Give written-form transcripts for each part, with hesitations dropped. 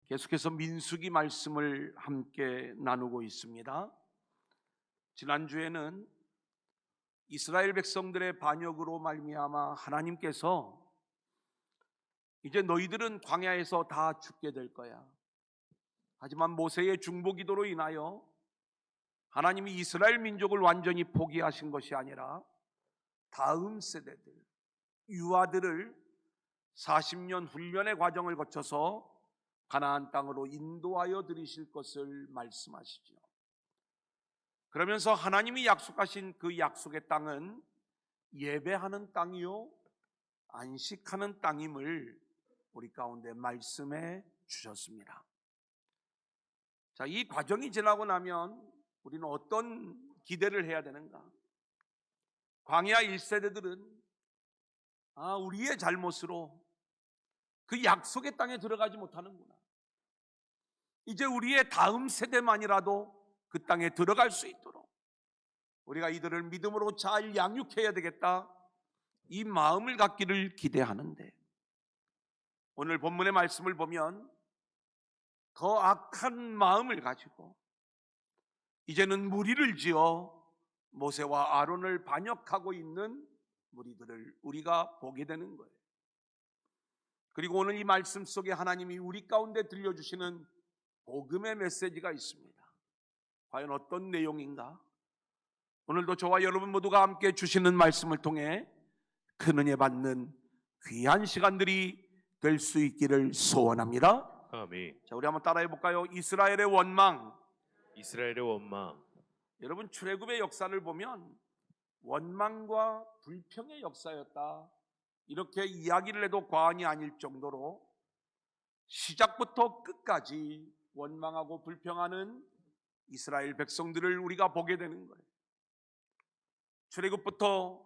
계속해서 민수기 말씀을 함께 나누고 있습니다. 지난주에는 이스라엘 백성들의 반역으로 말미암아 하나님께서 이제 너희들은 광야에서 다 죽게 될 거야. 하지만 모세의 중보기도로 인하여 하나님이 이스라엘 민족을 완전히 포기하신 것이 아니라 다음 세대들, 유아들을 40년 훈련의 과정을 거쳐서 가나안 땅으로 인도하여 들이실 것을 말씀하시죠. 그러면서 하나님이 약속하신 그 약속의 땅은 예배하는 땅이요 안식하는 땅임을 우리 가운데 말씀해 주셨습니다. 자, 이 과정이 지나고 나면 우리는 어떤 기대를 해야 되는가? 광야 1세대들은 우리의 잘못으로 그 약속의 땅에 들어가지 못하는구나. 이제 우리의 다음 세대만이라도 그 땅에 들어갈 수 있도록 우리가 이들을 믿음으로 잘 양육해야 되겠다, 이 마음을 갖기를 기대하는데, 오늘 본문의 말씀을 보면 더 악한 마음을 가지고 이제는 무리를 지어 모세와 아론을 반역하고 있는 무리들을 우리가 보게 되는 거예요. 그리고 오늘 이 말씀 속에 하나님이 우리 가운데 들려주시는 복음의 메시지가 있습니다. 과연 어떤 내용인가? 오늘도 저와 여러분 모두가 함께 주시는 말씀을 통해 큰 은혜 받는 귀한 시간들이 될 수 있기를 소원합니다. 아멘. 자, 우리 한번 따라해 볼까요? 이스라엘의 원망. 이스라엘의 원망. 여러분, 출애굽의 역사를 보면 원망과 불평의 역사였다, 이렇게 이야기를 해도 과언이 아닐 정도로 시작부터 끝까지 원망하고 불평하는 이스라엘 백성들을 우리가 보게 되는 거예요. 출애굽부터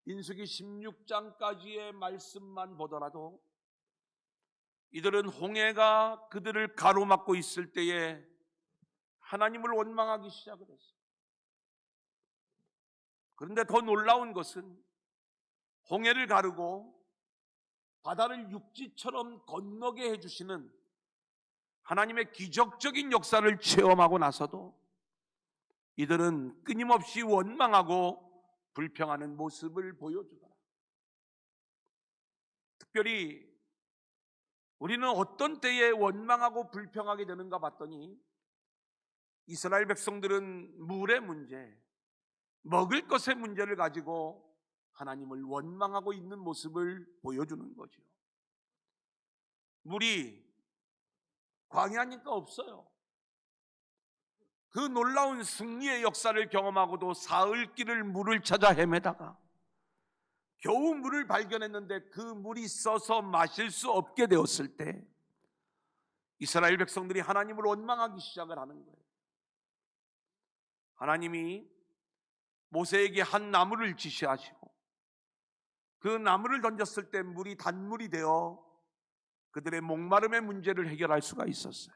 민수기 16장까지의 말씀만 보더라도 이들은 홍해가 그들을 가로막고 있을 때에 하나님을 원망하기 시작을 했어요. 그런데 더 놀라운 것은 홍해를 가르고 바다를 육지처럼 건너게 해주시는 하나님의 기적적인 역사를 체험하고 나서도 이들은 끊임없이 원망하고 불평하는 모습을 보여주더라. 특별히 우리는 어떤 때에 원망하고 불평하게 되는가 봤더니 이스라엘 백성들은 물의 문제, 먹을 것의 문제를 가지고 하나님을 원망하고 있는 모습을 보여주는 거죠. 물이 광야니까 없어요. 그 놀라운 승리의 역사를 경험하고도 사흘길을 물을 찾아 헤매다가 겨우 물을 발견했는데 그 물이 써서 마실 수 없게 되었을 때 이스라엘 백성들이 하나님을 원망하기 시작을 하는 거예요. 하나님이 모세에게 한 나무를 지시하시고 그 나무를 던졌을 때 물이 단물이 되어 그들의 목마름의 문제를 해결할 수가 있었어요.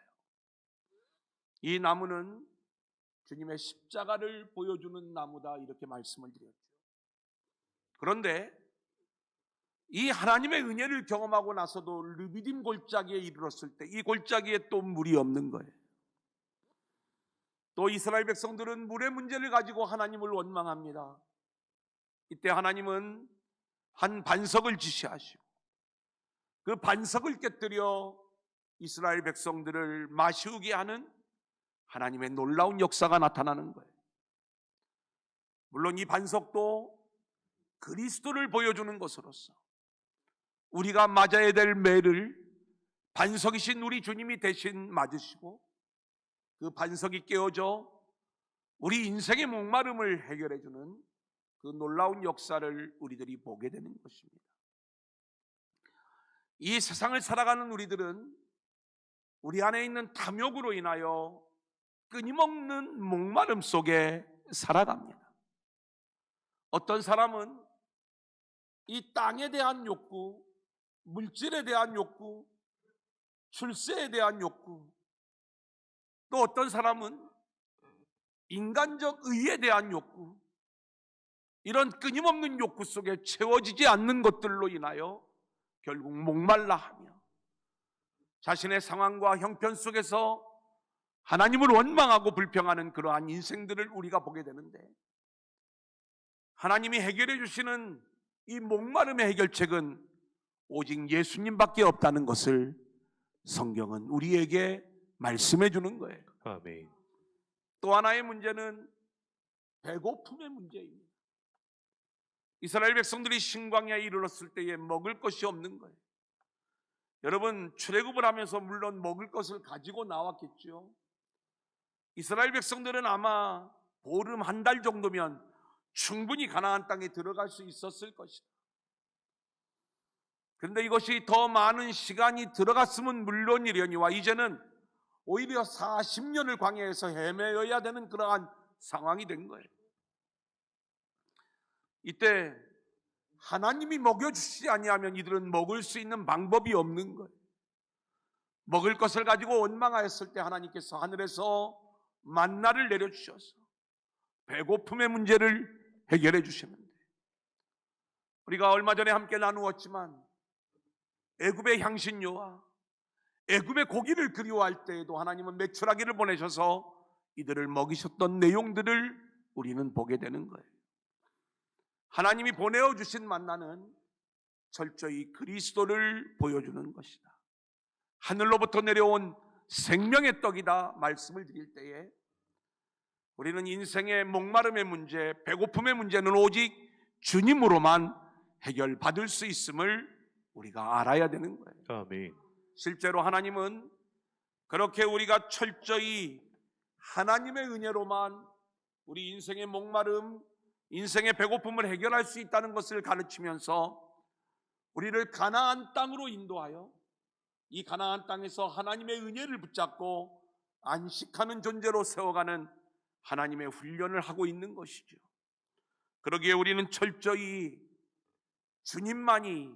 이 나무는 주님의 십자가를 보여주는 나무다, 이렇게 말씀을 드렸죠. 그런데 이 하나님의 은혜를 경험하고 나서도 르비딤 골짜기에 이르렀을 때 이 골짜기에 또 물이 없는 거예요. 또 이스라엘 백성들은 물의 문제를 가지고 하나님을 원망합니다. 이때 하나님은 한 반석을 지시하시고 그 반석을 깨뜨려 이스라엘 백성들을 마시우게 하는 하나님의 놀라운 역사가 나타나는 거예요. 물론 이 반석도 그리스도를 보여주는 것으로서 우리가 맞아야 될 매를 반석이신 우리 주님이 대신 맞으시고 그 반석이 깨어져 우리 인생의 목마름을 해결해주는 그 놀라운 역사를 우리들이 보게 되는 것입니다. 이 세상을 살아가는 우리들은 우리 안에 있는 탐욕으로 인하여 끊임없는 목마름 속에 살아갑니다. 어떤 사람은 이 땅에 대한 욕구, 물질에 대한 욕구, 출세에 대한 욕구, 또 어떤 사람은 인간적 의에 대한 욕구, 이런 끊임없는 욕구 속에 채워지지 않는 것들로 인하여 결국 목말라 하며 자신의 상황과 형편 속에서 하나님을 원망하고 불평하는 그러한 인생들을 우리가 보게 되는데, 하나님이 해결해 주시는 이 목마름의 해결책은 오직 예수님밖에 없다는 것을 성경은 우리에게 말씀해 주는 거예요. 아멘. 또 하나의 문제는 배고픔의 문제입니다. 이스라엘 백성들이 신광야에 이르렀을 때에 먹을 것이 없는 거예요. 여러분, 출애굽을 하면서 물론 먹을 것을 가지고 나왔겠죠. 이스라엘 백성들은 아마 보름 한 달 정도면 충분히 가나안 땅에 들어갈 수 있었을 것이다. 그런데 이것이 더 많은 시간이 들어갔으면 물론이려니와 이제는 오히려 40년을 광야에서 헤매어야 되는 그러한 상황이 된 거예요. 이때 하나님이 먹여주시지 아니하면 이들은 먹을 수 있는 방법이 없는 거예요. 먹을 것을 가지고 원망하였을 때 하나님께서 하늘에서 만나를 내려주셔서 배고픔의 문제를 해결해 주시면 돼요. 우리가 얼마 전에 함께 나누었지만 애굽의 향신료와 애굽의 고기를 그리워할 때에도 하나님은 메추라기를 보내셔서 이들을 먹이셨던 내용들을 우리는 보게 되는 거예요. 하나님이 보내어 주신 만나는 철저히 그리스도를 보여주는 것이다. 하늘로부터 내려온 생명의 떡이다 말씀을 드릴 때에 우리는 인생의 목마름의 문제, 배고픔의 문제는 오직 주님으로만 해결받을 수 있음을 우리가 알아야 되는 거예요. 아멘. 실제로 하나님은 그렇게 우리가 철저히 하나님의 은혜로만 우리 인생의 목마름, 인생의 배고픔을 해결할 수 있다는 것을 가르치면서 우리를 가나안 땅으로 인도하여 이 가나안 땅에서 하나님의 은혜를 붙잡고 안식하는 존재로 세워가는 하나님의 훈련을 하고 있는 것이죠. 그러기에 우리는 철저히 주님만이,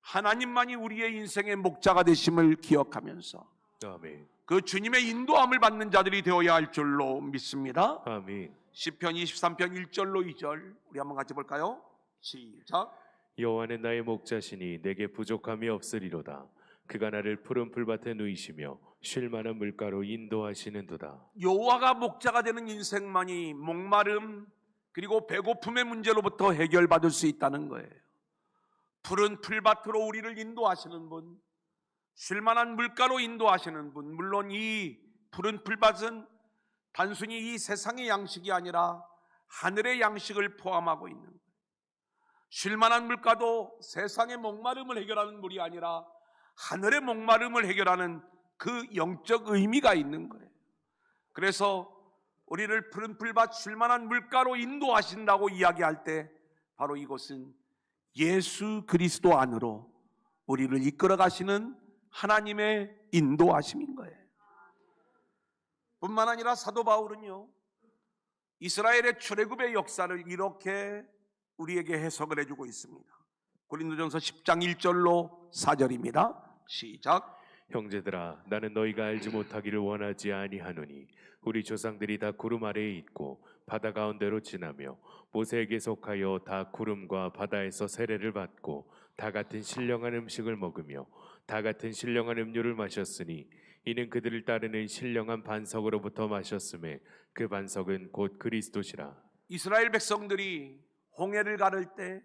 하나님만이 우리의 인생의 목자가 되심을 기억하면서 아멘. 그 주님의 인도함을 받는 자들이 되어야 할 줄로 믿습니다. 아멘. 시편 23편 1절로 2절 우리 한번 같이 볼까요? 시작. 여호와는 나의 목자시니 내게 부족함이 없으리로다. 그가 나를 푸른 풀밭에 누이시며 쉴 만한 물가로 인도하시는도다. 여호와가 목자가 되는 인생만이 목마름 그리고 배고픔의 문제로부터 해결받을 수 있다는 거예요. 푸른 풀밭으로 우리를 인도하시는 분, 쉴 만한 물가로 인도하시는 분, 물론 이 푸른 풀밭은 단순히 이 세상의 양식이 아니라 하늘의 양식을 포함하고 있는 거예요. 쉴 만한 물가도 세상의 목마름을 해결하는 물이 아니라 하늘의 목마름을 해결하는 그 영적 의미가 있는 거예요. 그래서 우리를 푸른 풀밭 쉴 만한 물가로 인도하신다고 이야기할 때 바로 이것은 예수 그리스도 안으로 우리를 이끌어 가시는 하나님의 인도하심인 거예요. 뿐만 아니라 사도 바울은요, 이스라엘의 출애굽의 역사를 이렇게 우리에게 해석을 해주고 있습니다. 고린도전서 10장 1절로 4절입니다. 시작. 형제들아, 나는 너희가 알지 못하기를 원하지 아니하노니 우리 조상들이 다 구름 아래에 있고 바다 가운데로 지나며 모세에게 속하여 다 구름과 바다에서 세례를 받고 다 같은 신령한 음식을 먹으며 다 같은 신령한 음료를 마셨으니 이는 그들을 따르는 신령한 반석으로부터 마셨음에 그 반석은 곧 그리스도시라. 이스라엘 백성들이 홍해를 가를 때,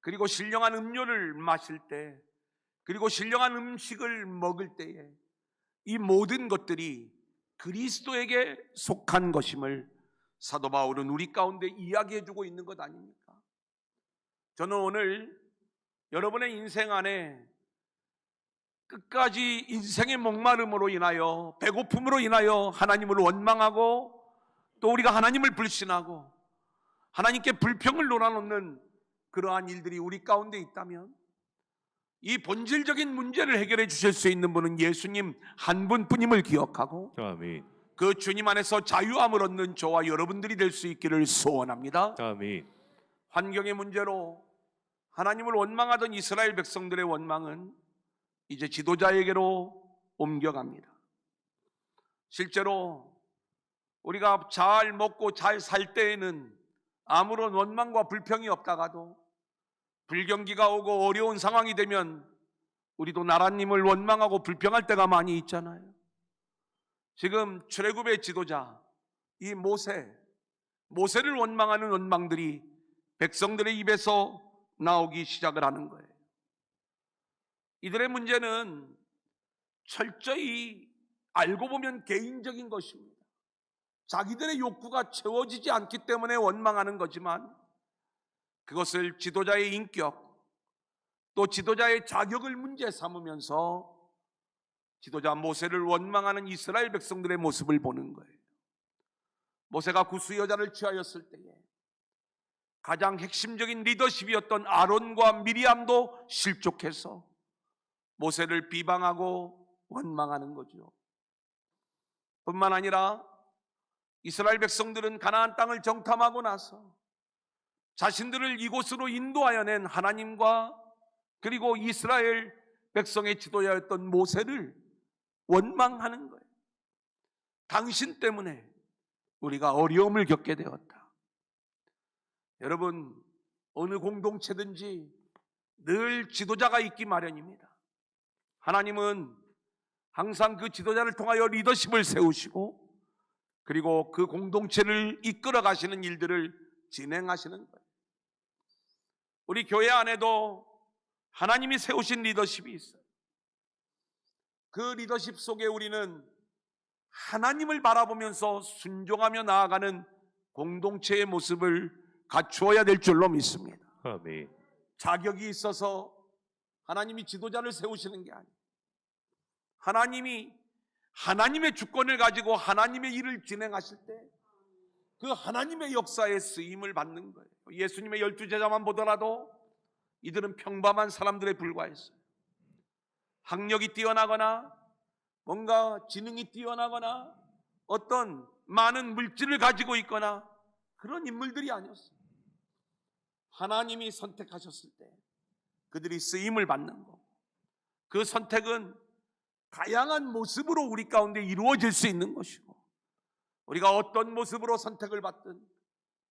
그리고 신령한 음료를 마실 때, 그리고 신령한 음식을 먹을 때에 이 모든 것들이 그리스도에게 속한 것임을 사도 바울은 우리 가운데 이야기해 주고 있는 것 아닙니까? 저는 오늘 여러분의 인생 안에 끝까지 인생의 목마름으로 인하여, 배고픔으로 인하여 하나님을 원망하고 또 우리가 하나님을 불신하고 하나님께 불평을 논하놓는 그러한 일들이 우리 가운데 있다면 이 본질적인 문제를 해결해 주실 수 있는 분은 예수님 한 분뿐임을 기억하고 아멘. 그 주님 안에서 자유함을 얻는 저와 여러분들이 될 수 있기를 소원합니다. 아멘. 환경의 문제로 하나님을 원망하던 이스라엘 백성들의 원망은 이제 지도자에게로 옮겨갑니다. 실제로 우리가 잘 먹고 잘 살 때에는 아무런 원망과 불평이 없다가도 불경기가 오고 어려운 상황이 되면 우리도 나라님을 원망하고 불평할 때가 많이 있잖아요. 지금 출애굽의 지도자 이 모세를 원망하는 원망들이 백성들의 입에서 나오기 시작을 하는 거예요. 이들의 문제는 철저히 알고 보면 개인적인 것입니다. 자기들의 욕구가 채워지지 않기 때문에 원망하는 거지만 그것을 지도자의 인격 또 지도자의 자격을 문제 삼으면서 지도자 모세를 원망하는 이스라엘 백성들의 모습을 보는 거예요. 모세가 구스 여자를 취하였을 때에 가장 핵심적인 리더십이었던 아론과 미리암도 실족해서 모세를 비방하고 원망하는 거죠. 뿐만 아니라 이스라엘 백성들은 가나안 땅을 정탐하고 나서 자신들을 이곳으로 인도하여 낸 하나님과 그리고 이스라엘 백성의 지도자였던 모세를 원망하는 거예요. 당신 때문에 우리가 어려움을 겪게 되었다. 여러분, 어느 공동체든지 늘 지도자가 있기 마련입니다. 하나님은 항상 그 지도자를 통하여 리더십을 세우시고 그리고 그 공동체를 이끌어 가시는 일들을 진행하시는 거예요. 우리 교회 안에도 하나님이 세우신 리더십이 있어요. 그 리더십 속에 우리는 하나님을 바라보면서 순종하며 나아가는 공동체의 모습을 갖추어야 될 줄로 믿습니다. 아멘. 자격이 있어서 하나님이 지도자를 세우시는 게 아니에요. 하나님이 하나님의 주권을 가지고 하나님의 일을 진행하실 때 그 하나님의 역사에 쓰임을 받는 거예요. 예수님의 12제자만 보더라도 이들은 평범한 사람들에 불과했어요. 학력이 뛰어나거나 뭔가 지능이 뛰어나거나 어떤 많은 물질을 가지고 있거나 그런 인물들이 아니었어요. 하나님이 선택하셨을 때 그들이 쓰임을 받는 거, 그 선택은 다양한 모습으로 우리 가운데 이루어질 수 있는 것이고 우리가 어떤 모습으로 선택을 받든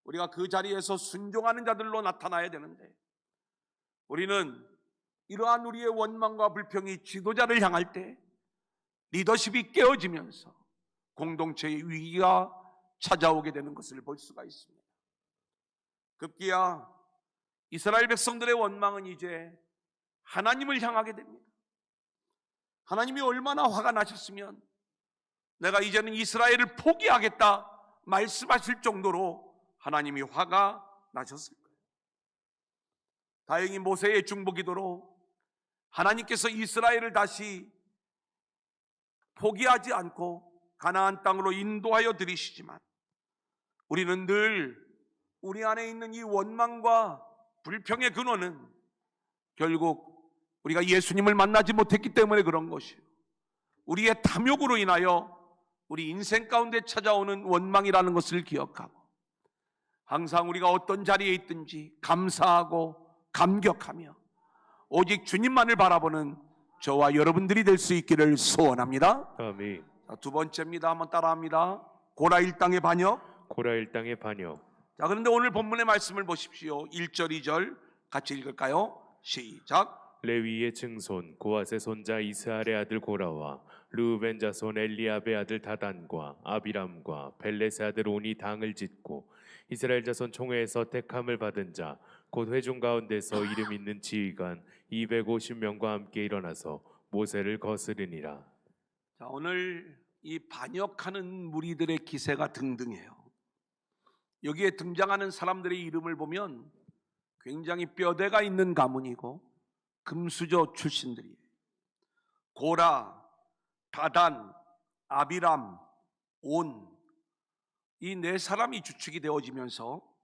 우리가 그 자리에서 순종하는 자들로 나타나야 되는데 우리는 이러한 우리의 원망과 불평이 지도자를 향할 때 리더십이 깨어지면서 공동체의 위기가 찾아오게 되는 것을 볼 수가 있습니다. 급기야 이스라엘 백성들의 원망은 이제 하나님을 향하게 됩니다. 하나님이 얼마나 화가 나셨으면 내가 이제는 이스라엘을 포기하겠다 말씀하실 정도로 하나님이 화가 나셨을 거예요. 다행히 모세의 중보기도로 하나님께서 이스라엘을 다시 포기하지 않고 가나안 땅으로 인도하여 들이시지만 우리는 늘 우리 안에 있는 이 원망과 불평의 근원은 결국 우리가 예수님을 만나지 못했기 때문에 그런 것이에요. 우리의 탐욕으로 인하여 우리 인생 가운데 찾아오는 원망이라는 것을 기억하고 항상 우리가 어떤 자리에 있든지 감사하고 감격하며 오직 주님만을 바라보는 저와 여러분들이 될 수 있기를 소원합니다. 아멘. 두 번째입니다. 한번 따라합니다. 고라 일당의 반역. 고라 일당의 반역. 자, 그런데 오늘 본문의 말씀을 보십시오. 1절 2절 같이 읽을까요? 시작. 레위의 증손 고앗의 손자 이스할의 아들 고라와 르우벤 자손 엘리압의 아들 다단과 아비람과 벨렛의 아들 온이 당을 짓고 이스라엘 자손 총회에서 택함을 받은 자 곧 회중 가운데서 이름 있는 지휘관 250명과 함께 일어나서 모세를 거스르니라. 자, 오늘 이 반역하는 무리들의 기세가 등등해요. 여기에 등장하는 사람들의 이름을 보면 굉장히 뼈대가 있는 가문이고 금수저 출신들이에요. 고라, 다단, 아비람, 온, 이 네 사람이 주축이 되어지면서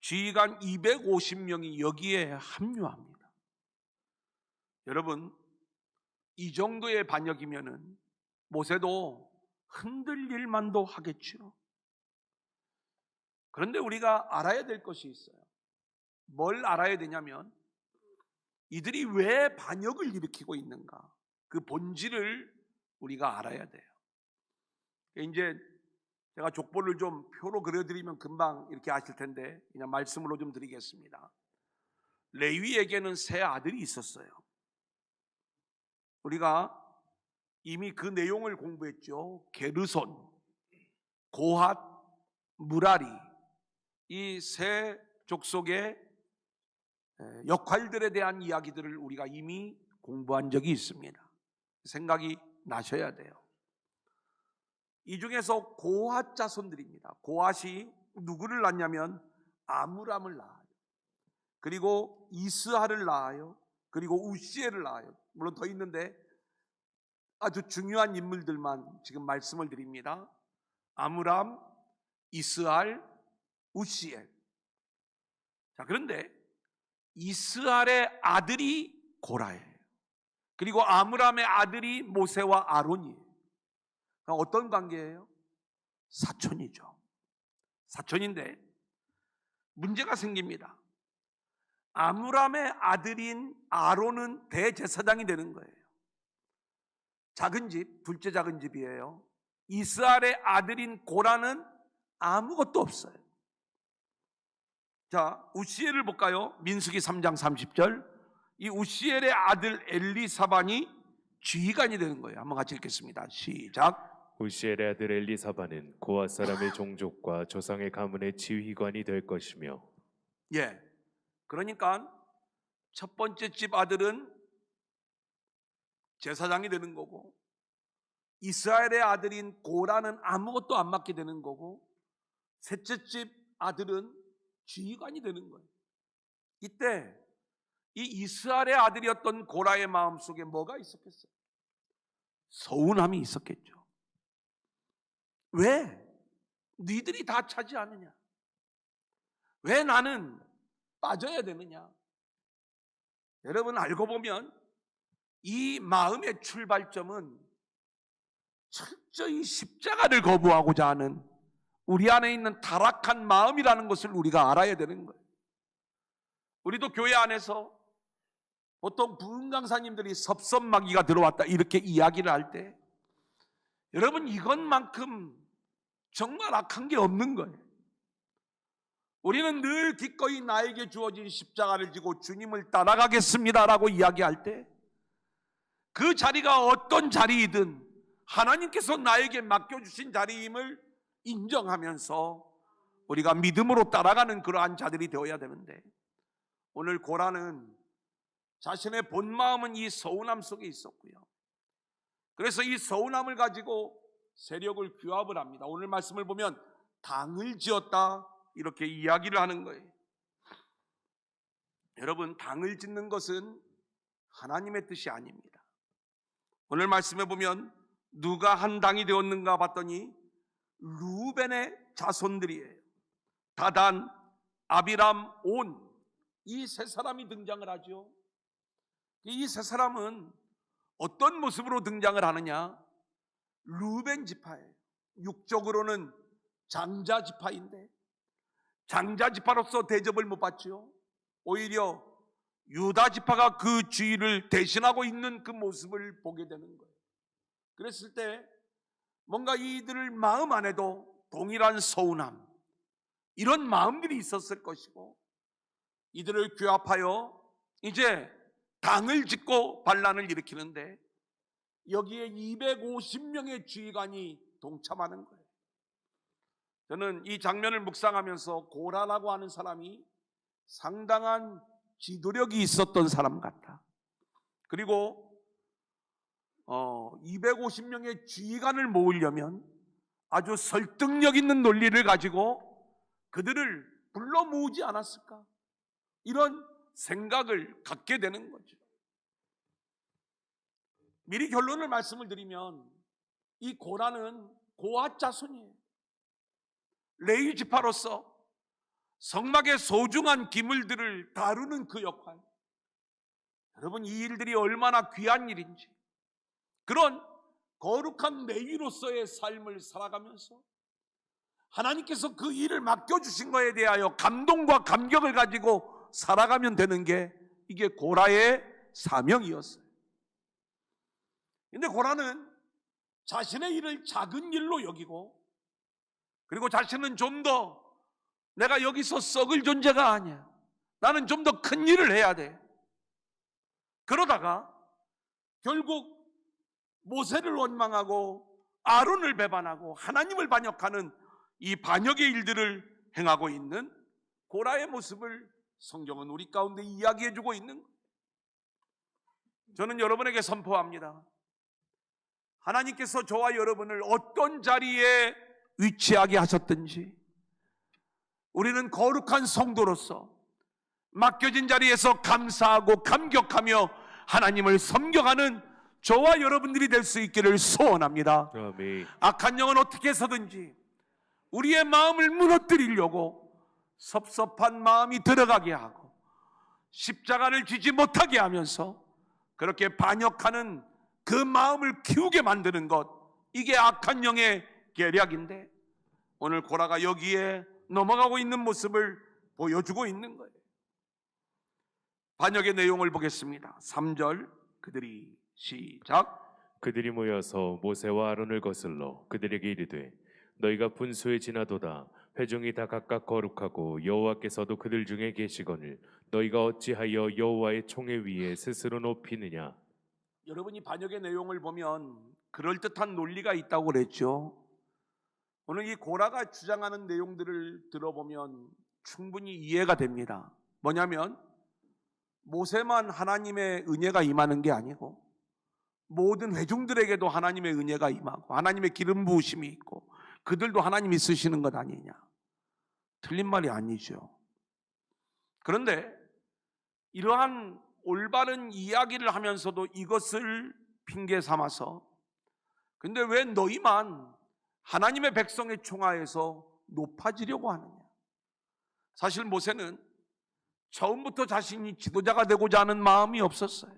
지휘관 250명이 여기에 합류합니다. 여러분, 이 정도의 반역이면은 모세도 흔들릴 만도 하겠죠. 그런데 우리가 알아야 될 것이 있어요. 뭘 알아야 되냐면 이들이 왜 반역을 일으키고 있는가, 그 본질을 우리가 알아야 돼요. 이제 제가 족보를 좀 표로 그려드리면 금방 이렇게 아실 텐데 그냥 말씀으로 좀 드리겠습니다. 레위에게는 세 아들이 있었어요. 우리가 이미 그 내용을 공부했죠. 게르손, 고핫, 무라리 이 세 족속의 역할들에 대한 이야기들을 우리가 이미 공부한 적이 있습니다. 생각이 나셔야 돼요. 이 중에서 고핫 자손들입니다. 고핫이 누구를 낳냐면 아므람을 낳아요. 그리고 이스하를 낳아요. 그리고 우시엘을 낳아요. 물론 더 있는데 아주 중요한 인물들만 지금 말씀을 드립니다. 아므람, 이스할, 우시엘. 자, 그런데 이스할의 아들이 고라예요. 그리고 아므람의 아들이 모세와 아론이에요. 그러니까 어떤 관계예요? 사촌이죠. 사촌인데 문제가 생깁니다. 아므람의 아들인 아론은 대제사장이 되는 거예요. 작은 집, 둘째 작은 집이에요. 이스할의 아들인 고라는 아무것도 없어요. 자, 우시엘을 볼까요? 민수기 3장 30절. 이 우시엘의 아들 엘리사반이 지휘관이 되는 거예요. 한번 같이 읽겠습니다. 시작. 우시엘의 아들 엘리사반은 고핫 사람의 종족과 조상의 가문의 지휘관이 될 것이며. 예. 그러니까 첫 번째 집 아들은 제사장이 되는 거고, 이스라엘의 아들인 고라는 아무것도 안 맡게 되는 거고, 셋째 집 아들은 지휘관이 되는 거예요. 이때 이 이스라엘의 아들이었던 고라의 마음속에 뭐가 있었겠어요? 서운함이 있었겠죠. 왜? 니들이 다 차지하느냐? 왜 나는 빠져야 되느냐? 여러분, 알고 보면 이 마음의 출발점은 철저히 십자가를 거부하고자 하는 우리 안에 있는 타락한 마음이라는 것을 우리가 알아야 되는 거예요. 우리도 교회 안에서 보통 부흥 강사님들이 섭섭마귀가 들어왔다 이렇게 이야기를 할 때, 여러분, 이것만큼 정말 악한 게 없는 거예요. 우리는 늘 기꺼이 나에게 주어진 십자가를 지고 주님을 따라가겠습니다라고 이야기할 때, 그 자리가 어떤 자리이든 하나님께서 나에게 맡겨주신 자리임을 인정하면서 우리가 믿음으로 따라가는 그러한 자들이 되어야 되는데, 오늘 고라는 자신의 본 마음은 이 서운함 속에 있었고요. 그래서 이 서운함을 가지고 세력을 규합을 합니다. 오늘 말씀을 보면 당을 지었다 이렇게 이야기를 하는 거예요. 여러분, 당을 짓는 것은 하나님의 뜻이 아닙니다. 오늘 말씀에 보면 누가 한 당이 되었는가 봤더니 루벤의 자손들이에요. 다단, 아비람, 온, 이 세 사람이 등장을 하죠. 이 세 사람은 어떤 모습으로 등장을 하느냐? 루벤 지파예요. 육적으로는 장자 지파인데 장자 지파로서 대접을 못 받죠. 오히려 유다 지파가 그 주의를 대신하고 있는 그 모습을 보게 되는 거예요. 그랬을 때 뭔가 이들 마음 안에도 동일한 서운함, 이런 마음들이 있었을 것이고, 이들을 규합하여 이제 당을 짓고 반란을 일으키는데, 여기에 250명의 지휘관이 동참하는 거예요. 저는 이 장면을 묵상하면서 고라라고 하는 사람이 상당한 지도력이 있었던 사람 같다. 그리고 250명의 지휘관을 모으려면 아주 설득력 있는 논리를 가지고 그들을 불러 모으지 않았을까? 이런 생각을 갖게 되는 거죠. 미리 결론을 말씀을 드리면 이 고라는 고핫 자손이에요. 레위 지파로서 성막의 소중한 기물들을 다루는 그 역할, 여러분, 이 일들이 얼마나 귀한 일인지, 그런 거룩한 레위로서의 삶을 살아가면서 하나님께서 그 일을 맡겨주신 것에 대하여 감동과 감격을 가지고 살아가면 되는 게 이게 고라의 사명이었어요. 근데 고라는 자신의 일을 작은 일로 여기고, 그리고 자신은 좀 더 내가 여기서 썩을 존재가 아니야, 나는 좀 더 큰 일을 해야 돼. 그러다가 결국 모세를 원망하고 아론을 배반하고 하나님을 반역하는 이 반역의 일들을 행하고 있는 고라의 모습을 성경은 우리 가운데 이야기해주고 있는 거예요. 저는 여러분에게 선포합니다. 하나님께서 저와 여러분을 어떤 자리에 위치하게 하셨든지 우리는 거룩한 성도로서 맡겨진 자리에서 감사하고 감격하며 하나님을 섬겨가는 저와 여러분들이 될 수 있기를 소원합니다. 아멘. 악한 영은 어떻게 해서든지 우리의 마음을 무너뜨리려고 섭섭한 마음이 들어가게 하고 십자가를 지지 못하게 하면서 그렇게 반역하는 그 마음을 키우게 만드는 것, 이게 악한 영의 계략인데 오늘 고라가 여기에 넘어가고 있는 모습을 보여주고 있는 거예요. 반역의 내용을 보겠습니다. 3절 그들이 시작. 그들이 모여서 모세와 아론을 거슬러 그들에게 이르되 너희가 분수에 지나도다. 회중이 다 각각 거룩하고 여호와께서도 그들 중에 계시거늘 너희가 어찌하여 여호와의 총회 위에 스스로 높이느냐. 여러분이 반역의 내용을 보면 그럴듯한 논리가 있다고 그랬죠. 오늘 이 고라가 주장하는 내용들을 들어보면 충분히 이해가 됩니다. 뭐냐면 모세만 하나님의 은혜가 임하는 게 아니고 모든 회중들에게도 하나님의 은혜가 임하고 하나님의 기름 부으심이 있고 그들도 하나님이 쓰시는 것 아니냐. 틀린 말이 아니죠. 그런데 이러한 올바른 이야기를 하면서도 이것을 핑계 삼아서 근데 왜 너희만 하나님의 백성의 총하에서 높아지려고 하느냐. 사실 모세는 처음부터 자신이 지도자가 되고자 하는 마음이 없었어요.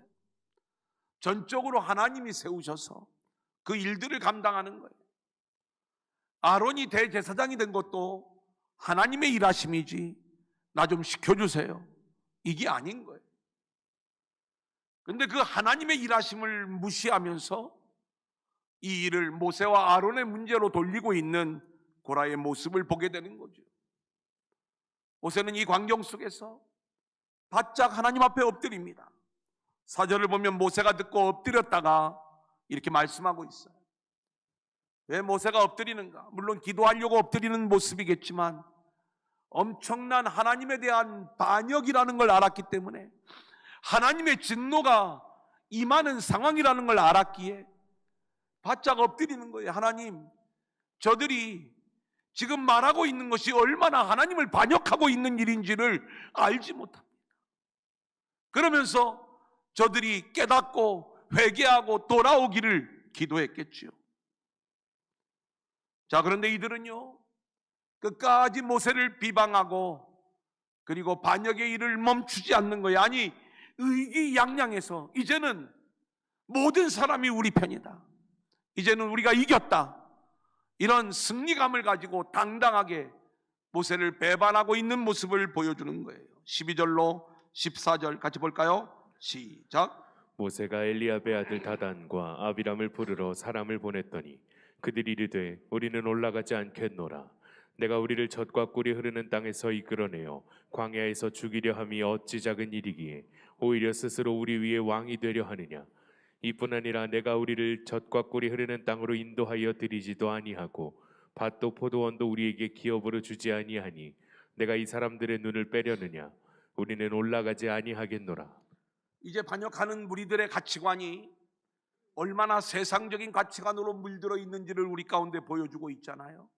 전적으로 하나님이 세우셔서 그 일들을 감당하는 거예요. 아론이 대제사장이 된 것도 하나님의 일하심이지 나 좀 시켜주세요 이게 아닌 거예요. 그런데 그 하나님의 일하심을 무시하면서 이 일을 모세와 아론의 문제로 돌리고 있는 고라의 모습을 보게 되는 거죠. 모세는 이 광경 속에서 바짝 하나님 앞에 엎드립니다. 4절을 보면 모세가 듣고 엎드렸다가 이렇게 말씀하고 있어요. 왜 모세가 엎드리는가? 물론 기도하려고 엎드리는 모습이겠지만 엄청난 하나님에 대한 반역이라는 걸 알았기 때문에 하나님의 진노가 임하는 상황이라는 걸 알았기에 바짝 엎드리는 거예요. 하나님, 저들이 지금 말하고 있는 것이 얼마나 하나님을 반역하고 있는 일인지를 알지 못합니다. 그러면서 저들이 깨닫고 회개하고 돌아오기를 기도했겠지요. 자, 그런데 이들은요 끝까지 모세를 비방하고 그리고 반역의 일을 멈추지 않는 거예요. 아니 의기양양해서 이제는 모든 사람이 우리 편이다, 이제는 우리가 이겼다, 이런 승리감을 가지고 당당하게 모세를 배반하고 있는 모습을 보여주는 거예요. 12절로 14절 같이 볼까요? 시작. 모세가 엘리압의 아들 다단과 아비람을 부르러 사람을 보냈더니 그들이 이르되 우리는 올라가지 않겠노라. 내가 우리를 젖과 꿀이 흐르는 땅에서 이끌어내어 광야에서 죽이려 함이 어찌 작은 일이기에 오히려 스스로 우리 위에 왕이 되려 하느냐. 이뿐 아니라 내가 우리를 젖과 꿀이 흐르는 땅으로 인도하여 드리지도 아니하고 밭도 포도원도 우리에게 기업으로 주지 아니하니 내가 이 사람들의 눈을 빼려느냐. 우리는 올라가지 아니하겠노라. 이제 반역하는 무리들의 가치관이 얼마나 세상적인 가치관으로 물들어 있는지를 우리 가운데 보여주고 있잖아요.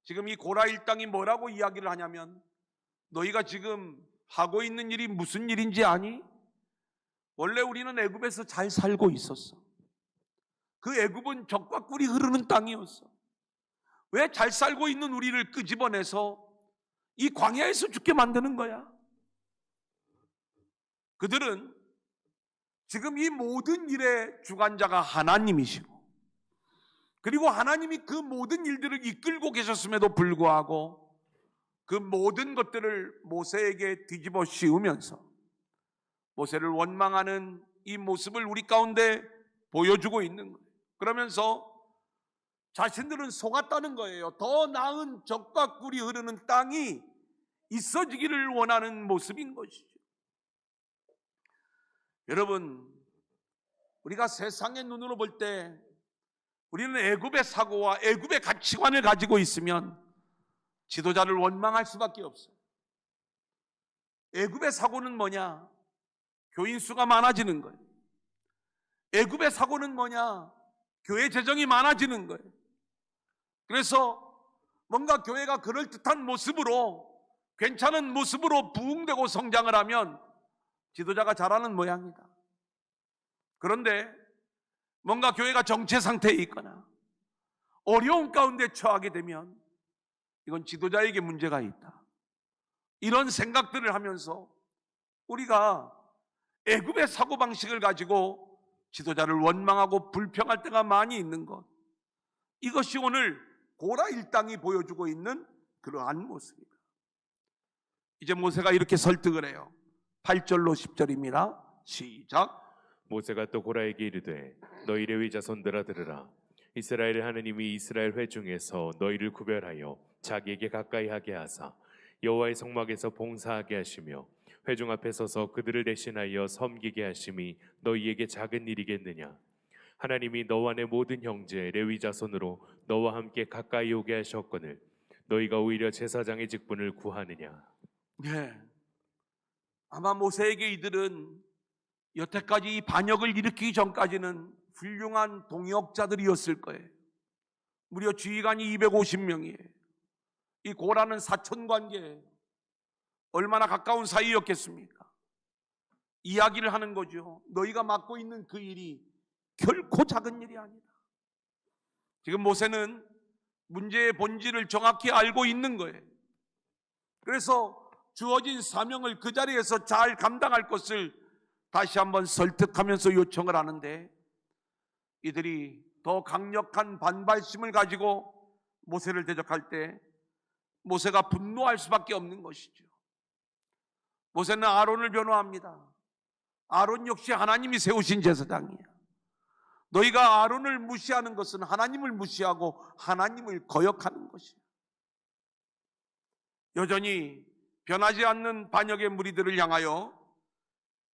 지금 이 고라 일당이 뭐라고 이야기를 하냐면 너희가 지금 하고 있는 일이 무슨 일인지 아니? 원래 우리는 애굽에서 잘 살고 있었어. 그 애굽은 젖과 꿀이 흐르는 땅이었어. 왜 잘 살고 있는 우리를 끄집어내서 이 광야에서 죽게 만드는 거야? 그들은 지금 이 모든 일의 주관자가 하나님이시고 그리고 하나님이 그 모든 일들을 이끌고 계셨음에도 불구하고 그 모든 것들을 모세에게 뒤집어 씌우면서 모세를 원망하는 이 모습을 우리 가운데 보여주고 있는 거예요. 그러면서 자신들은 속았다는 거예요. 더 나은 젖과 꿀이 흐르는 땅이 있어지기를 원하는 모습인 것이죠. 여러분, 우리가 세상의 눈으로 볼 때 우리는 애굽의 사고와 애굽의 가치관을 가지고 있으면 지도자를 원망할 수밖에 없어요. 애굽의 사고는 뭐냐? 교인 수가 많아지는 거예요. 애굽의 사고는 뭐냐? 교회 재정이 많아지는 거예요. 그래서 뭔가 교회가 그럴듯한 모습으로, 괜찮은 모습으로 부흥되고 성장을 하면 지도자가 잘하는 모양이다. 그런데 뭔가 교회가 정체 상태에 있거나 어려운 가운데 처하게 되면 이건 지도자에게 문제가 있다. 이런 생각들을 하면서 우리가 애굽의 사고방식을 가지고 지도자를 원망하고 불평할 때가 많이 있는 것, 이것이 오늘 고라 일당이 보여주고 있는 그러한 모습입니다. 이제 모세가 이렇게 설득을 해요. 8절로 10절입니다. 시작. 모세가 또 고라에게 이르되 너희 레위 자손들아 들으라. 이스라엘의 하느님이 이스라엘 회중에서 너희를 구별하여 자기에게 가까이 하게 하사 여호와의 성막에서 봉사하게 하시며 회중 앞에 서서 그들을 대신하여 섬기게 하심이 너희에게 작은 일이겠느냐? 하나님이 너와 내 모든 형제 레위 자손으로 너와 함께 가까이 오게 하셨거늘 너희가 오히려 제사장의 직분을 구하느냐? 네. 아마 모세에게 이들은 여태까지 이 반역을 일으키기 전까지는 훌륭한 동역자들이었을 거예요. 무려 지휘관이 250명이에요. 이 고라는 사촌 관계예요. 얼마나 가까운 사이였겠습니까? 이야기를 하는 거죠. 너희가 맡고 있는 그 일이 결코 작은 일이 아니다. 지금 모세는 문제의 본질을 정확히 알고 있는 거예요. 그래서 주어진 사명을 그 자리에서 잘 감당할 것을 다시 한번 설득하면서 요청을 하는데, 이들이 더 강력한 반발심을 가지고 모세를 대적할 때 모세가 분노할 수밖에 없는 것이죠. 모세는 아론을 변호합니다. 아론 역시 하나님이 세우신 제사장이야. 너희가 아론을 무시하는 것은 하나님을 무시하고 하나님을 거역하는 것이야. 여전히 변하지 않는 반역의 무리들을 향하여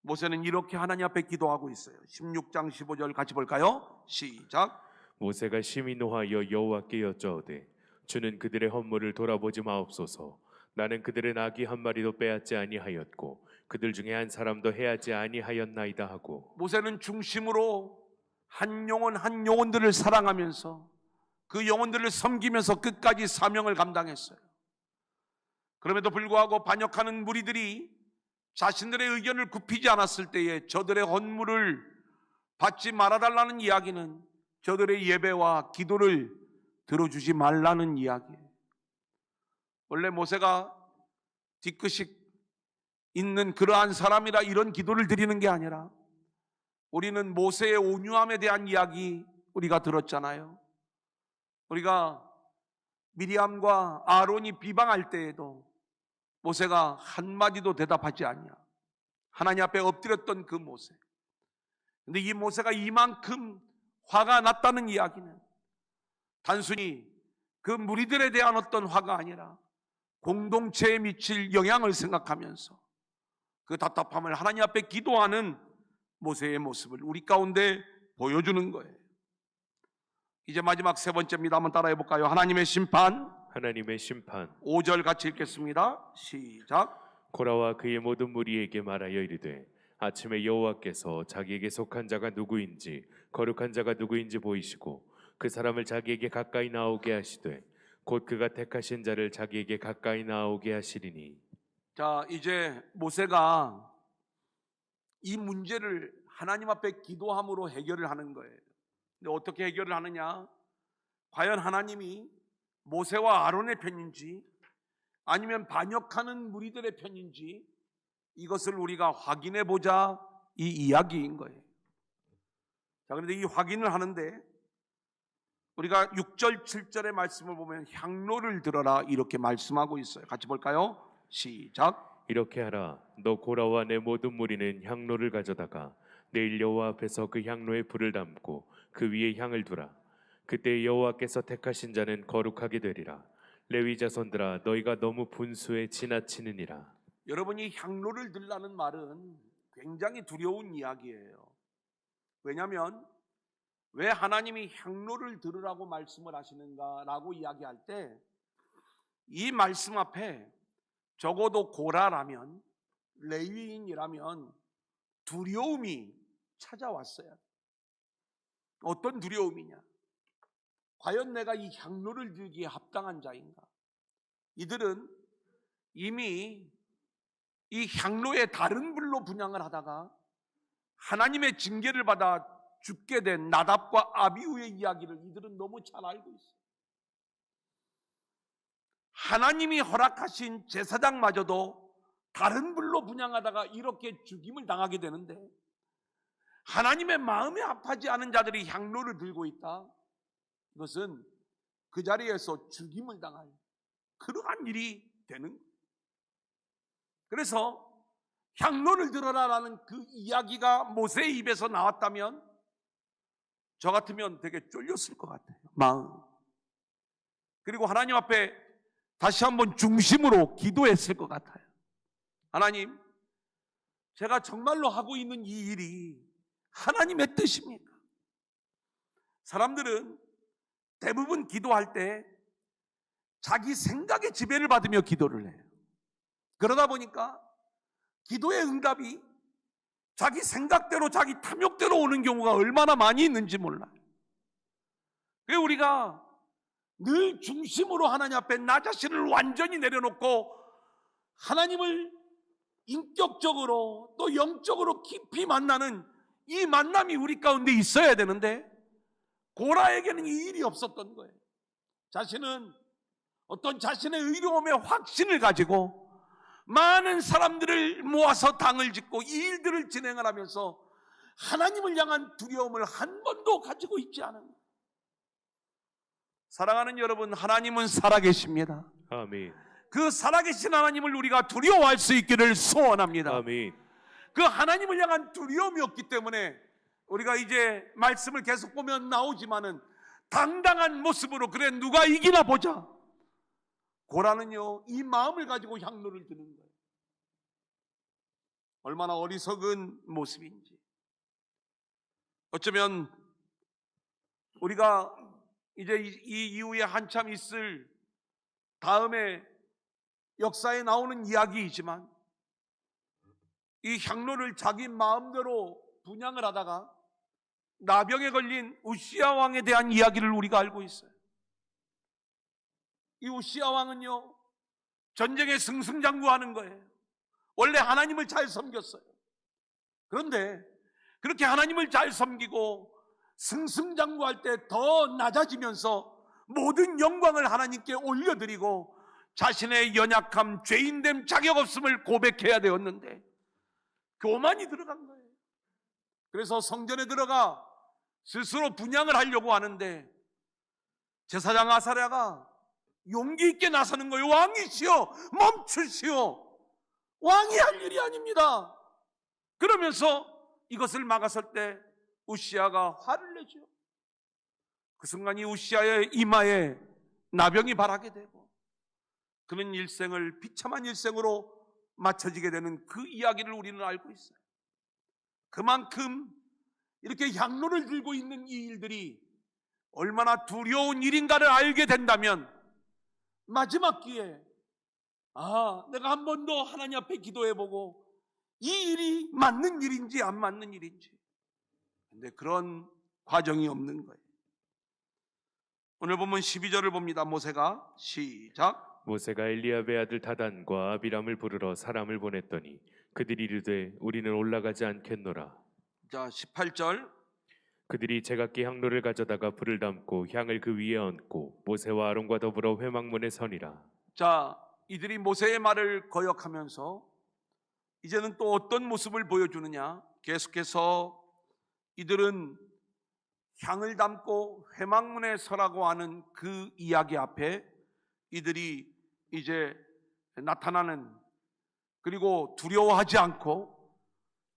모세는 이렇게 하나님 앞에 기도하고 있어요. 16장 15절 같이 볼까요? 시작. 모세가 심히 노하여 여호와께 여짜오되 주는 그들의 헌물을 돌아보지 마옵소서. 나는 그들의 나귀 한 마리도 빼앗지 아니하였고 그들 중에 한 사람도 해하지 아니하였나이다 하고, 모세는 중심으로 한 영혼들을 사랑하면서 그 영혼들을 섬기면서 끝까지 사명을 감당했어요. 그럼에도 불구하고 반역하는 무리들이 자신들의 의견을 굽히지 않았을 때에 저들의 헌물을 받지 말아달라는 이야기는 저들의 예배와 기도를 들어주지 말라는 이야기예요. 원래 모세가 뒤끝이 있는 그러한 사람이라 이런 기도를 드리는 게 아니라, 우리는 모세의 온유함에 대한 이야기 우리가 들었잖아요. 우리가 미리암과 아론이 비방할 때에도 모세가 한마디도 대답하지 않냐, 하나님 앞에 엎드렸던 그 모세. 근데 이 모세가 이만큼 화가 났다는 이야기는 단순히 그 무리들에 대한 어떤 화가 아니라 공동체에 미칠 영향을 생각하면서 그 답답함을 하나님 앞에 기도하는 모세의 모습을 우리 가운데 보여주는 거예요. 이제 마지막 세 번째입니다. 한번 따라해 볼까요? 하나님의 심판. 하나님의 심판. 5절 같이 읽겠습니다. 시작. 고라와 그의 모든 무리에게 말하여 이르되 아침에 여호와께서 자기에게 속한 자가 누구인지 거룩한 자가 누구인지 보이시고 그 사람을 자기에게 가까이 나오게 하시되 곧 그가 택하신 자를 자기에게 가까이 나오게 하시리니. 자, 이제 모세가 이 문제를 하나님 앞에 기도함으로 해결을 하는 거예요. 근데 어떻게 해결을 하느냐? 과연 하나님이 모세와 아론의 편인지 아니면 반역하는 무리들의 편인지 이것을 우리가 확인해 보자, 이 이야기인 거예요. 자, 그런데 이 확인을 하는데 우리가 6절 7절의 말씀을 보면 향로를 들어라 이렇게 말씀하고 있어요. 같이 볼까요? 시작. 이렇게 하라. 너 고라와 내 모든 무리는 향로를 가져다가 내일 여호와 앞에서 그 향로에 불을 담고 그 위에 향을 두라. 그때 여호와께서 택하신 자는 거룩하게 되리라. 레위 자손들아 너희가 너무 분수에 지나치느니라. 여러분이 향로를 들라는 말은 굉장히 두려운 이야기예요. 왜냐하면 왜 하나님이 향로를 들으라고 말씀을 하시는가라고 이야기할 때 이 말씀 앞에 적어도 고라라면, 레위인이라면 두려움이 찾아왔어요. 어떤 두려움이냐? 과연 내가 이 향로를 들기에 합당한 자인가? 이들은 이미 이 향로의 다른 불로 분향을 하다가 하나님의 징계를 받아 죽게 된 나답과 아비후의 이야기를 이들은 너무 잘 알고 있어요. 하나님이 허락하신 제사장마저도 다른 불로 분향하다가 이렇게 죽임을 당하게 되는데, 하나님의 마음에 아파하지 않은 자들이 향로를 들고 있다. 이것은 그 자리에서 죽임을 당할 그러한 일이 되는 거예요. 그래서 향로를 들어라라는 그 이야기가 모세의 입에서 나왔다면 저 같으면 되게 쫄렸을 것 같아요. 마음. 그리고 하나님 앞에 다시 한번 중심으로 기도했을 것 같아요. 하나님, 제가 정말로 하고 있는 이 일이 하나님의 뜻입니까? 사람들은 대부분 기도할 때 자기 생각의 지배를 받으며 기도를 해요. 그러다 보니까 기도의 응답이 자기 생각대로, 자기 탐욕대로 오는 경우가 얼마나 많이 있는지 몰라요. 그래서 우리가 늘 중심으로 하나님 앞에 나 자신을 완전히 내려놓고 하나님을 인격적으로 또 영적으로 깊이 만나는 이 만남이 우리 가운데 있어야 되는데, 고라에게는 이 일이 없었던 거예요. 자신은 어떤 자신의 의로움의 확신을 가지고 많은 사람들을 모아서 당을 짓고 이 일들을 진행을 하면서 하나님을 향한 두려움을 한 번도 가지고 있지 않은 거예요. 사랑하는 여러분, 하나님은 살아계십니다. 아멘. 그 살아계신 하나님을 우리가 두려워할 수 있기를 소원합니다. 아멘. 그 하나님을 향한 두려움이 없기 때문에 우리가 이제 말씀을 계속 보면 나오지만은 당당한 모습으로, 그래 누가 이기나 보자. 고라는요 이 마음을 가지고 향로를 드는 거예요. 얼마나 어리석은 모습인지. 어쩌면 우리가 이제 이 이후에 한참 있을 다음에 역사에 나오는 이야기이지만, 이 향로를 자기 마음대로 분향을 하다가 나병에 걸린 우시야 왕에 대한 이야기를 우리가 알고 있어요. 이 우시야 왕은요 전쟁에 승승장구하는 거예요. 원래 하나님을 잘 섬겼어요. 그런데 그렇게 하나님을 잘 섬기고 승승장구할 때 더 낮아지면서 모든 영광을 하나님께 올려드리고 자신의 연약함, 죄인됨, 자격 없음을 고백해야 되었는데 교만이 들어간 거예요. 그래서 성전에 들어가 스스로 분향을 하려고 하는데 제사장 아사랴가 용기 있게 나서는 거예요. 왕이시여 멈추시오. 왕이 할 일이 아닙니다. 그러면서 이것을 막았을 때 우시야가 화를 내죠. 그 순간 이 우시야의 이마에 나병이 발하게 되고 그는 일생을 비참한 일생으로 맞춰지게 되는 그 이야기를 우리는 알고 있어요. 그만큼 이렇게 향로를 들고 있는 이 일들이 얼마나 두려운 일인가를 알게 된다면 마지막 기회에 내가 한 번 더 하나님 앞에 기도해보고 이 일이 맞는 일인지 안 맞는 일인지. 근데 그런 과정이 없는 거예요. 오늘 보면 12절을 봅니다. 모세가 시작. 모세가 엘리압의 아들 다단과 아비람을 부르러 사람을 보냈더니 그들이 이르되 우리는 올라가지 않겠노라. 자 18절. 그들이 제각기 향로를 가져다가 불을 담고 향을 그 위에 얹고 모세와 아론과 더불어 회막문에 서니라. 자, 이들이 모세의 말을 거역하면서 이제는 또 어떤 모습을 보여주느냐. 계속해서 이들은 향을 담고 회막문에 서라고 하는 그 이야기 앞에 이들이 이제 나타나는, 그리고 두려워하지 않고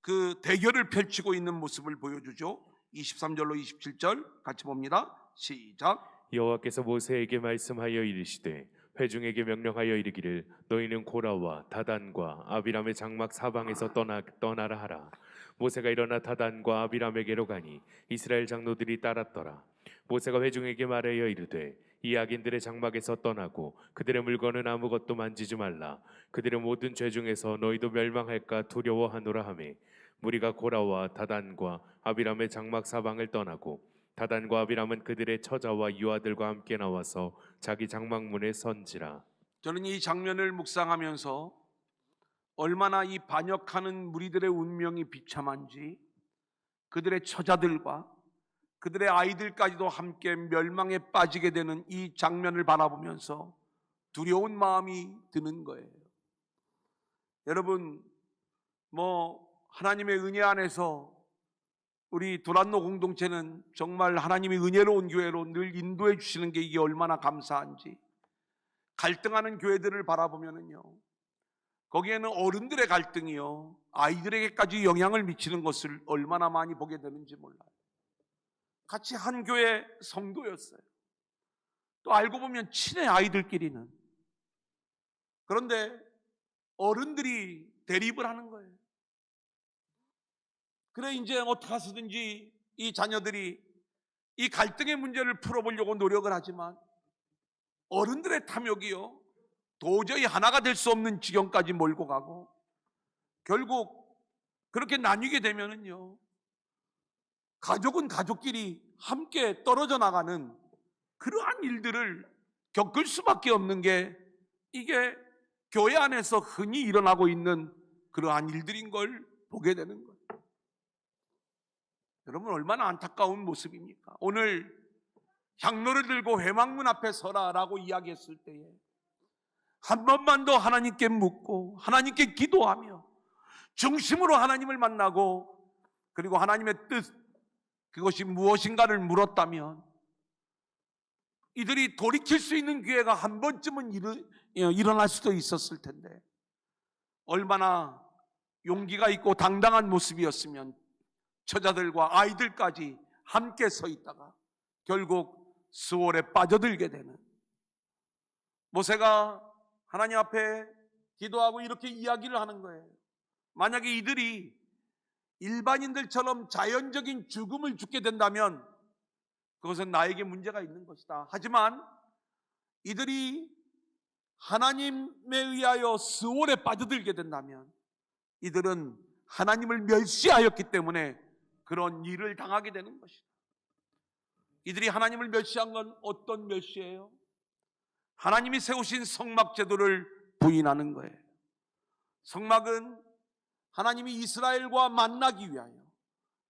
그 대결을 펼치고 있는 모습을 보여주죠. 23절로 27절 같이 봅니다. 시작. 여호와께서 모세에게 말씀하여 이르시되 회중에게 명령하여 이르기를 너희는 고라와 다단과 아비람의 장막 사방에서 떠나라 하라. 모세가 일어나 다단과 아비람에게로 가니 이스라엘 장로들이 따랐더라. 모세가 회중에게 말하여 이르되 이 악인들의 장막에서 떠나고 그들의 물건은 아무것도 만지지 말라. 그들의 모든 죄 중에서 너희도 멸망할까 두려워하노라 하매 무리가 고라와 다단과 아비람의 장막 사방을 떠나고 다단과 아비람은 그들의 처자와 유아들과 함께 나와서 자기 장막문에 선지라. 저는 이 장면을 묵상하면서 얼마나 이 반역하는 무리들의 운명이 비참한지, 그들의 처자들과 그들의 아이들까지도 함께 멸망에 빠지게 되는 이 장면을 바라보면서 두려운 마음이 드는 거예요. 여러분, 하나님의 은혜 안에서 우리 두란노 공동체는 정말 하나님의 은혜로운 교회로 늘 인도해 주시는 게 이게 얼마나 감사한지, 갈등하는 교회들을 바라보면은요, 거기에는 어른들의 갈등이요, 아이들에게까지 영향을 미치는 것을 얼마나 많이 보게 되는지 몰라요. 같이 한 교회 성도였어요. 또 알고 보면 친해, 아이들끼리는. 그런데 어른들이 대립을 하는 거예요. 그래 이제 어떻게 하든지 이 자녀들이 이 갈등의 문제를 풀어보려고 노력을 하지만 어른들의 탐욕이요, 도저히 하나가 될 수 없는 지경까지 몰고 가고, 결국 그렇게 나뉘게 되면은요, 가족은 가족끼리 함께 떨어져 나가는 그러한 일들을 겪을 수밖에 없는 게, 이게 교회 안에서 흔히 일어나고 있는 그러한 일들인 걸 보게 되는 거예요. 여러분, 얼마나 안타까운 모습입니까? 오늘 향로를 들고 회막문 앞에 서라라고 이야기했을 때에 한 번만 더 하나님께 묻고 하나님께 기도하며 중심으로 하나님을 만나고, 그리고 하나님의 뜻, 그것이 무엇인가를 물었다면 이들이 돌이킬 수 있는 기회가 한 번쯤은 일어날 수도 있었을 텐데, 얼마나 용기가 있고 당당한 모습이었으면 처자들과 아이들까지 함께 서 있다가 결국 수월에 빠져들게 되는, 모세가 하나님 앞에 기도하고 이렇게 이야기를 하는 거예요. 만약에 이들이 일반인들처럼 자연적인 죽음을 죽게 된다면 그것은 나에게 문제가 있는 것이다. 하지만 이들이 하나님에 의하여 수월에 빠져들게 된다면 이들은 하나님을 멸시하였기 때문에 그런 일을 당하게 되는 것이다. 이들이 하나님을 멸시한 건 어떤 멸시예요? 하나님이 세우신 성막 제도를 부인하는 거예요. 성막은 하나님이 이스라엘과 만나기 위하여,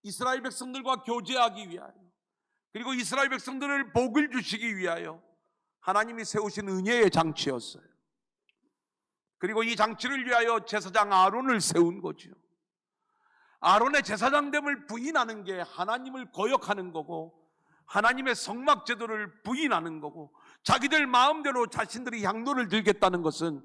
이스라엘 백성들과 교제하기 위하여, 그리고 이스라엘 백성들을 복을 주시기 위하여 하나님이 세우신 은혜의 장치였어요. 그리고 이 장치를 위하여 제사장 아론을 세운 거죠. 아론의 제사장됨을 부인하는 게 하나님을 거역하는 거고, 하나님의 성막 제도를 부인하는 거고, 자기들 마음대로 자신들이 향로를 들겠다는 것은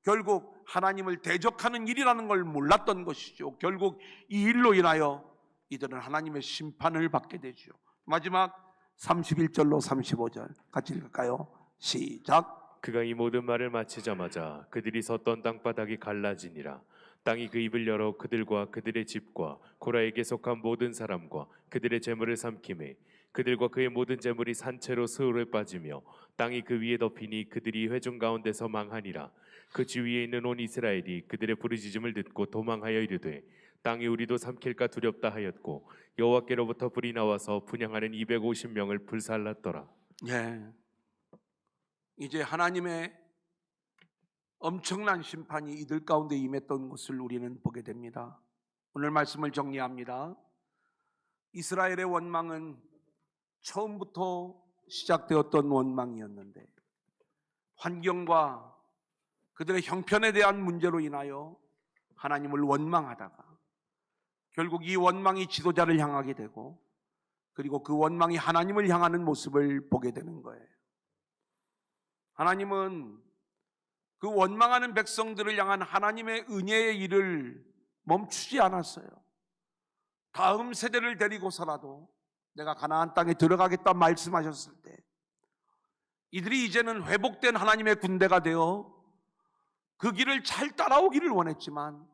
결국 하나님을 대적하는 일이라는 걸 몰랐던 것이죠. 결국 이 일로 인하여 이들은 하나님의 심판을 받게 되죠. 마지막 31절로 35절 같이 읽을까요? 시작. 그가 이 모든 말을 마치자마자 그들이 섰던 땅바닥이 갈라지니라. 땅이 그 입을 열어 그들과 그들의 집과 고라에게 속한 모든 사람과 그들의 재물을 삼키매 그들과 그의 모든 재물이 산채로 스올에 빠지며 땅이 그 위에 덮이니 그들이 회중 가운데서 망하니라. 그 주위에 있는 온 이스라엘이 그들의 부르짖음을 듣고 도망하여 이르되 땅이 우리도 삼킬까 두렵다 하였고 여호와께로부터 불이 나와서 분향하는 250명을 불살랐더라. 예. 이제 하나님의 엄청난 심판이 이들 가운데 임했던 것을 우리는 보게 됩니다. 오늘 말씀을 정리합니다. 이스라엘의 원망은 처음부터 시작되었던 원망이었는데, 환경과 그들의 형편에 대한 문제로 인하여 하나님을 원망하다가 결국 이 원망이 지도자를 향하게 되고, 그리고 그 원망이 하나님을 향하는 모습을 보게 되는 거예요. 하나님은 그 원망하는 백성들을 향한 하나님의 은혜의 일을 멈추지 않았어요. 다음 세대를 데리고서라도 내가 가나안 땅에 들어가겠다 말씀하셨을 때 이들이 이제는 회복된 하나님의 군대가 되어 그 길을 잘 따라오기를 원했지만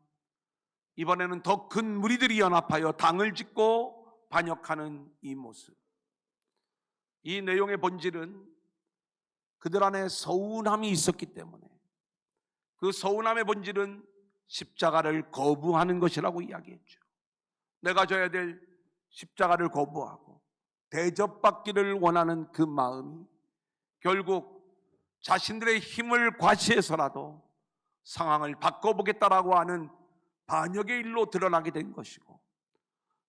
이번에는 더 큰 무리들이 연합하여 당을 짓고 반역하는 이 모습. 이 내용의 본질은 그들 안에 서운함이 있었기 때문에 그 서운함의 본질은 십자가를 거부하는 것이라고 이야기했죠. 내가 져야 될 십자가를 거부하고 대접받기를 원하는 그 마음이 결국 자신들의 힘을 과시해서라도 상황을 바꿔보겠다라고 하는 반역의 일로 드러나게 된 것이고,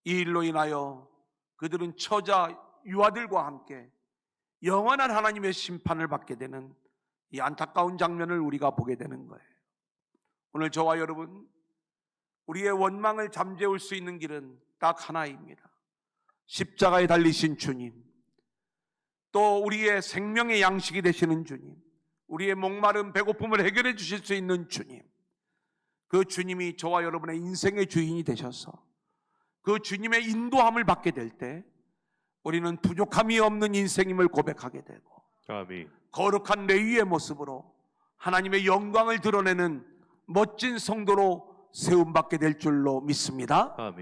이 일로 인하여 그들은 처자 유아들과 함께 영원한 하나님의 심판을 받게 되는 이 안타까운 장면을 우리가 보게 되는 거예요. 오늘 저와 여러분, 우리의 원망을 잠재울 수 있는 길은 딱 하나입니다. 십자가에 달리신 주님, 또 우리의 생명의 양식이 되시는 주님, 우리의 목마름 배고픔을 해결해 주실 수 있는 주님, 그 주님이 저와 여러분의 인생의 주인이 되셔서 그 주님의 인도함을 받게 될 때 우리는 부족함이 없는 인생임을 고백하게 되고, 아멘. 거룩한 레위의 모습으로 하나님의 영광을 드러내는 멋진 성도로 세움받게 될 줄로 믿습니다. 아멘.